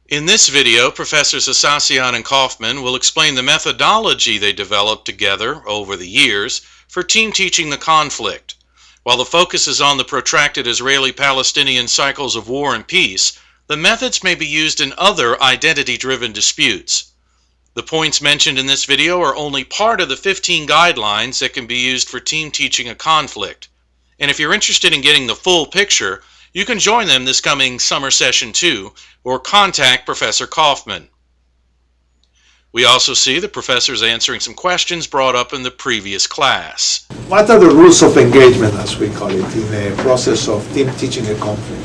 In this video, Professors Asasian and Kaufman will explain the methodology they developed together over the years for team teaching the conflict. While the focus is on the protracted Israeli-Palestinian cycles of war and peace, the methods may be used in other identity-driven disputes. The points mentioned in this video are only part of the 15 guidelines that can be used for team teaching a conflict. And if you're interested in getting the full picture, you can join them this coming summer session 2 or contact Professor Kaufman. We also see the professors answering some questions brought up in the previous class. What are the rules of engagement, as we call it, in a process of team teaching a conflict?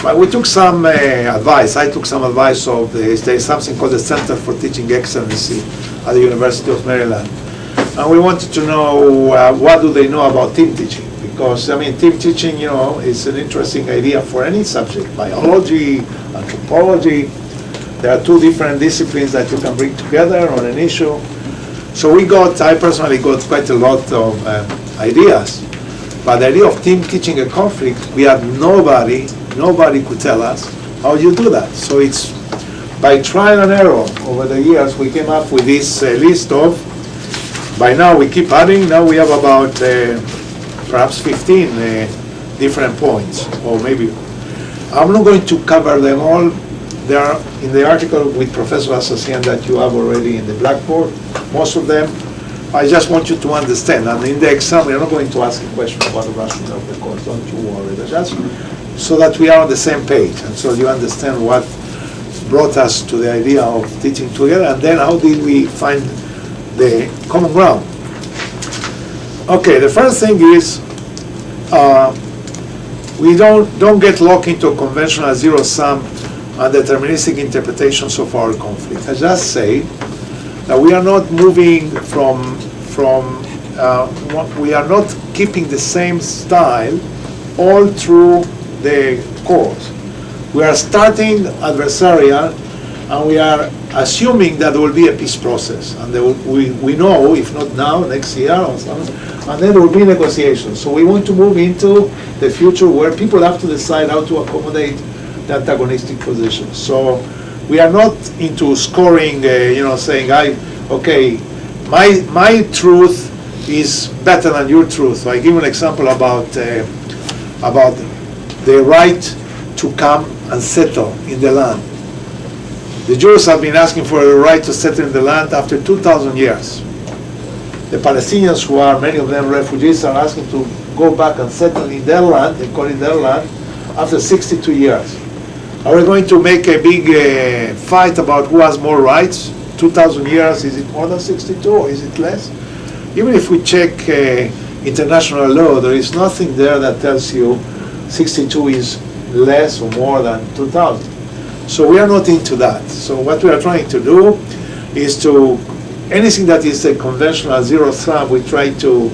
Well, we took some advice. I took some advice of there's something called the Center for Teaching Excellency at the University of Maryland. And we wanted to know what do they know about team teaching? Because, I mean, team teaching, is an interesting idea for any subject, biology, anthropology. There are two different disciplines that you can bring together on an issue. So I personally got quite a lot of ideas. But the idea of team teaching a conflict, we had nobody could tell us how you do that. So it's by trial and error over the years, we came up with this list of, by now we keep adding, now we have about perhaps 15 different points, or maybe. I'm not going to cover them all. They are in the article with Professor Asasian that you have already in the blackboard, most of them. I just want you to understand, and in the exam we are not going to ask a question about the rationale of the course, don't you worry. Just so that we are on the same page, and so you understand what brought us to the idea of teaching together, and then how did we find the common ground. Okay, the first thing is we don't get locked into a conventional zero-sum and deterministic interpretations of our conflict. I just say that we are not moving we are not keeping the same style all through the course. We are starting adversarial, and we are assuming that there will be a peace process, and we know, if not now, next year or something, and then there will be negotiations. So we want to move into the future where people have to decide how to accommodate the antagonistic positions. So we are not into scoring, saying, my truth is better than your truth. So I give an example about the right to come and settle in the land. The Jews have been asking for the right to settle in the land after 2,000 years. The Palestinians, who are many of them refugees, are asking to go back and settle in their land, they call it their land, after 62 years. Are we going to make a big fight about who has more rights? 2,000 years, is it more than 62 or is it less? Even if we check international law, there is nothing there that tells you 62 is less or more than 2,000. So we are not into that. So what we are trying to do is to, anything that is a conventional zero-sum, we try to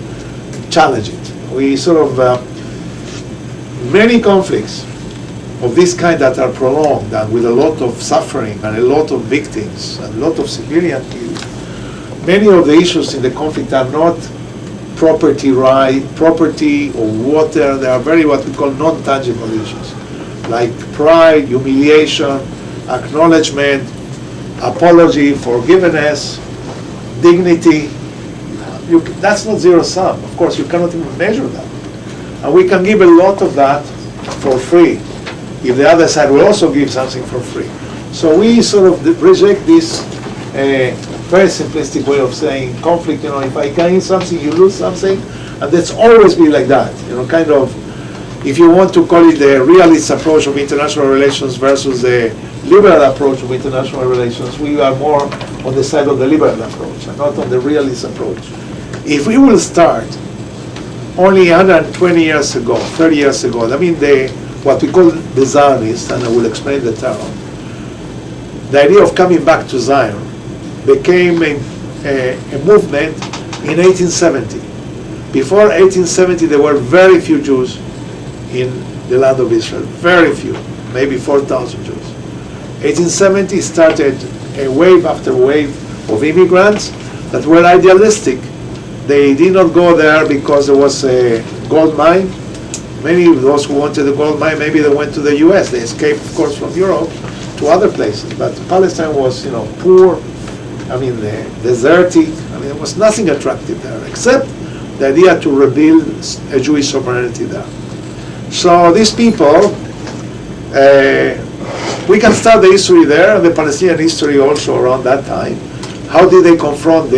challenge it. We sort of, many conflicts of this kind that are prolonged and with a lot of suffering and a lot of victims and a lot of civilian killed, many of the issues in the conflict are not property or water. They are very what we call non-tangible issues, like pride, humiliation, acknowledgement, apology, forgiveness, dignity. That's not zero-sum. Of course, you cannot even measure that. And we can give a lot of that for free if the other side will also give something for free. So we sort of reject this very simplistic way of saying conflict, if I gain something, you lose something, and that's always be like that, kind of, if you want to call it the realist approach of international relations versus the liberal approach of international relations, we are more on the side of the liberal approach and not on the realist approach. If we will start only 120 years ago, 30 years ago, what we call the Zionists, and I will explain the term, the idea of coming back to Zion became a movement in 1870. Before 1870, there were very few Jews in the land of Israel, very few, maybe 4,000 Jews. 1870 started a wave after wave of immigrants that were idealistic. They did not go there because there was a gold mine. Many of those who wanted the gold mine, maybe they went to the US. They escaped, of course, from Europe. to other places. But Palestine was, poor, desertic. There was nothing attractive there except the idea to rebuild a Jewish sovereignty there. So these people, we can start the history there, and the Palestinian history also around that time. How did they confront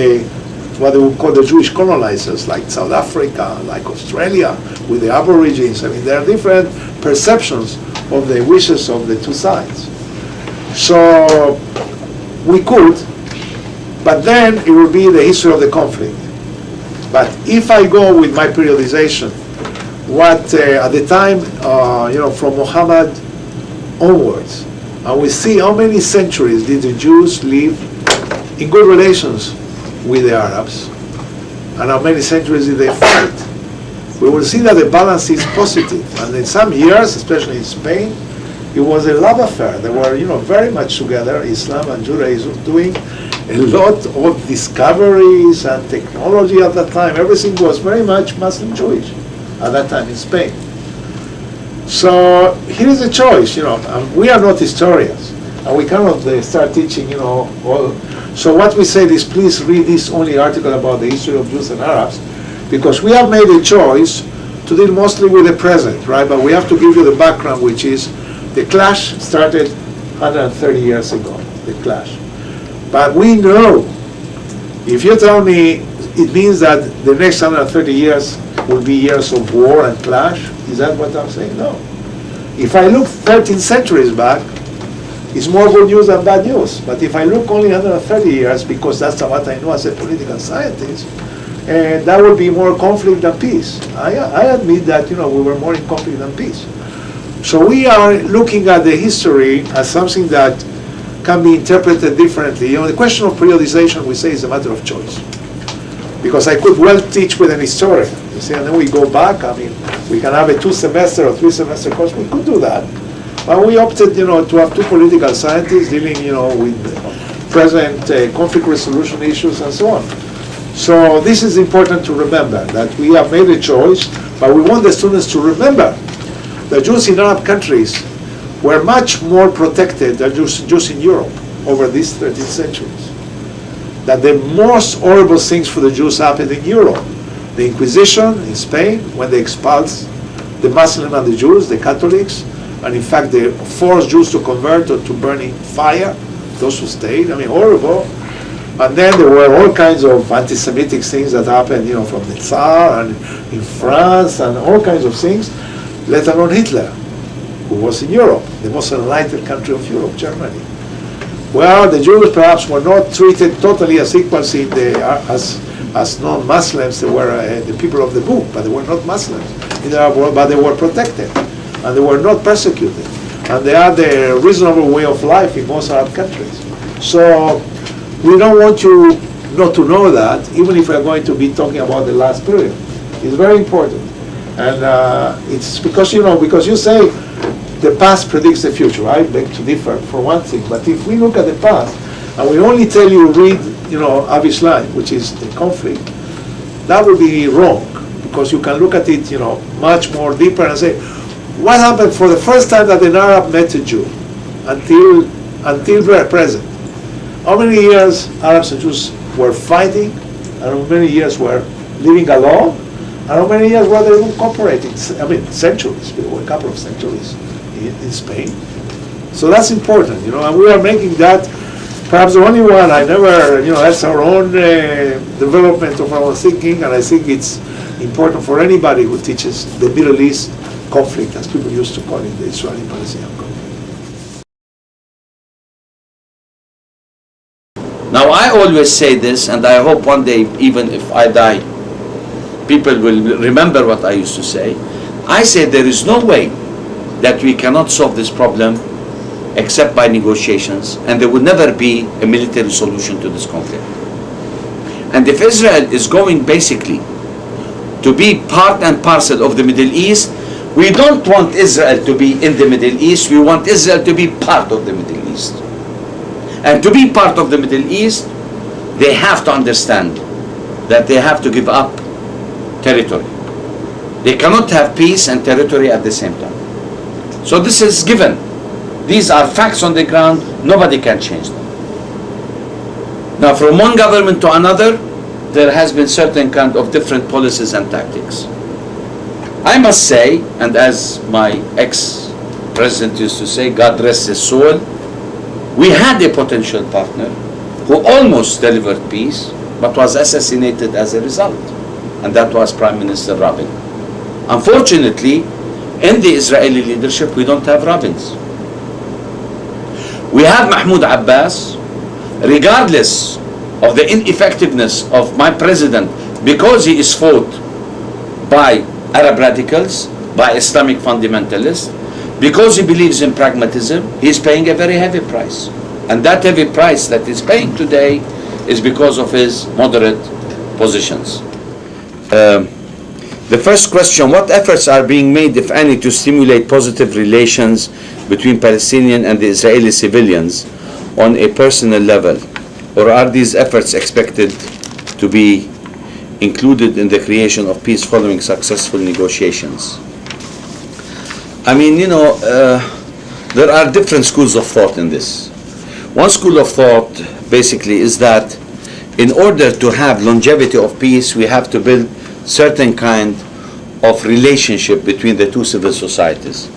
what they would call the Jewish colonizers, like South Africa, like Australia, with the Aborigines? There are different perceptions of the wishes of the two sides. So we could, but then it will be the history of the conflict. But if I go with my periodization, what at the time, from Muhammad onwards, and we see how many centuries did the Jews live in good relations with the Arabs, and how many centuries did they fight, we will see that the balance is positive. And in some years, especially in Spain, it was a love affair. They were, very much together, Islam and Judaism, doing a lot of discoveries and technology at that time. Everything was very much Muslim Jewish at that time in Spain. So here is a choice, and we are not historians, and we cannot start teaching, all. So what we say is, please read this only article about the history of Jews and Arabs, because we have made a choice to deal mostly with the present, right? But we have to give you the background, which is the clash started 130 years ago, the clash. But we know, if you tell me it means that the next 130 years will be years of war and clash, is that what I'm saying? No. If I look 13 centuries back, it's more good news than bad news. But if I look only 130 years, because that's what I know as a political scientist, that would be more conflict than peace. I admit that, we were more in conflict than peace. So we are looking at the history as something that can be interpreted differently. The question of periodization, we say, is a matter of choice. Because I could well teach with an historian, you see, and then we go back. We can have a 2-semester or 3-semester course. We could do that. But we opted, to have 2 political scientists dealing, with present conflict resolution issues and so on. So this is important to remember, that we have made a choice, but we want the students to remember that Jews in Arab countries were much more protected than Jews in Europe over these 13 centuries. That the most horrible things for the Jews happened in Europe. The Inquisition in Spain, when they expelled the Muslims and the Jews, the Catholics, and in fact they forced Jews to convert or to burn in fire, those who stayed, horrible. And then there were all kinds of anti-Semitic things that happened, from the Tsar and in France and all kinds of things, let alone Hitler, who was in Europe, the most enlightened country of Europe, Germany. Well, the Jews perhaps were not treated totally as equals as non-Muslims. They were the people of the book, but they were not Muslims in the Arab world, but they were protected, and they were not persecuted. And they had a reasonable way of life in most Arab countries. So we don't want you not to know that, even if we're going to be talking about the last period. It's very important. And it's because you say the past predicts the future. I beg to differ for one thing. But if we look at the past, and we only tell you read, Avi's line, which is the conflict, that would be wrong, because you can look at it, much more deeper and say, what happened for the first time that an Arab met a Jew until very present? How many years Arabs and Jews were fighting, and how many years were living alone, and how many years were they cooperating? Centuries. There were a couple of centuries in Spain. So that's important, and we are making that perhaps the only one. I never, that's our own development of our thinking, and I think it's important for anybody who teaches the Middle East conflict, as people used to call it, the Israeli-Palestinian conflict. Now, I always say this, and I hope one day, even if I die, people will remember what I used to say. I say there is no way that we cannot solve this problem except by negotiations, and there will never be a military solution to this conflict. And if Israel is going basically to be part and parcel of the Middle East, we don't want Israel to be in the Middle East, we want Israel to be part of the Middle East. And to be part of the Middle East, they have to understand that they have to give up territory. They cannot have peace and territory at the same time. So this is given. These are facts on the ground, nobody can change them. Now, from one government to another, there has been certain kind of different policies and tactics. I must say, and as my ex-president used to say, God rest his soul, we had a potential partner who almost delivered peace, but was assassinated as a result, and that was Prime Minister Rabin. Unfortunately, in the Israeli leadership, we don't have Rabins. We have Mahmoud Abbas, regardless of the ineffectiveness of my president, because he is fought by Arab radicals, by Islamic fundamentalists, because he believes in pragmatism, he is paying a very heavy price. And that heavy price that he's paying today is because of his moderate positions. The first question, what efforts are being made, if any, to stimulate positive relations between Palestinian and the Israeli civilians on a personal level? Or are these efforts expected to be included in the creation of peace following successful negotiations? I mean, there are different schools of thought in this. One school of thought basically is that in order to have longevity of peace, we have to build certain kind of relationship between the two civil societies.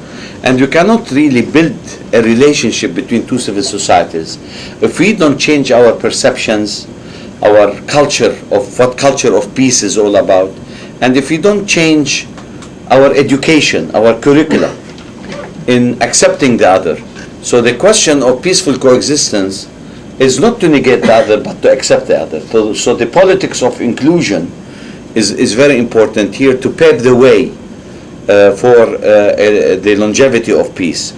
And you cannot really build a relationship between two civil societies if we don't change our perceptions, our culture of what culture of peace is all about, and if we don't change our education, our curricula in accepting the other. So the question of peaceful coexistence is not to negate the other, but to accept the other. So the politics of inclusion is very important here to pave the way for the longevity of peace.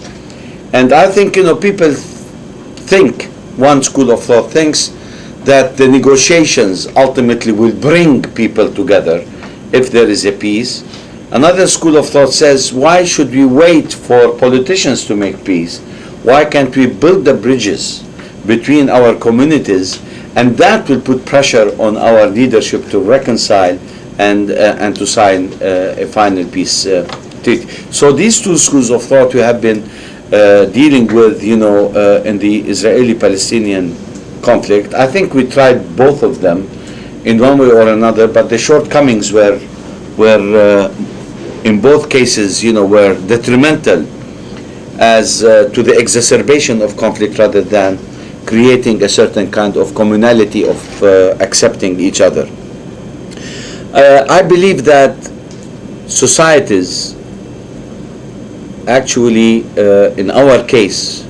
And I think, people think, one school of thought thinks that the negotiations ultimately will bring people together if there is a peace. Another school of thought says, why should we wait for politicians to make peace? Why can't we build the bridges between our communities, and that will put pressure on our leadership to reconcile and to sign a final peace treaty. So these two schools of thought we have been dealing with, in the Israeli-Palestinian conflict. I think we tried both of them in one way or another, but the shortcomings were in both cases, were detrimental as to the exacerbation of conflict rather than creating a certain kind of communality of accepting each other. I believe that societies actually, in our case,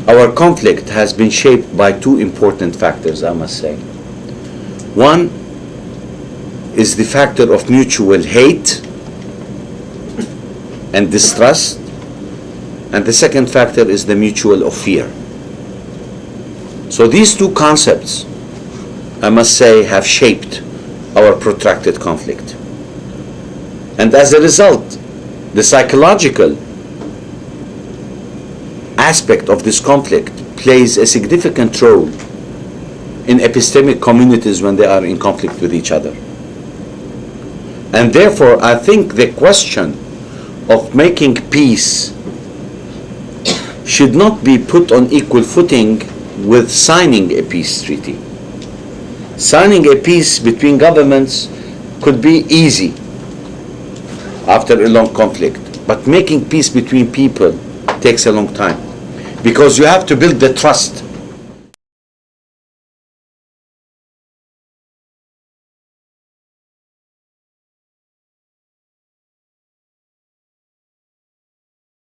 our conflict has been shaped by two important factors, I must say. One is the factor of mutual hate and distrust, and the second factor is the mutual of fear. So these two concepts, I must say, have shaped our protracted conflict. And as a result, the psychological aspect of this conflict plays a significant role in epistemic communities when they are in conflict with each other. And therefore, I think the question of making peace should not be put on equal footing with signing a peace treaty. Signing a peace between governments could be easy after a long conflict, but making peace between people takes a long time, because you have to build the trust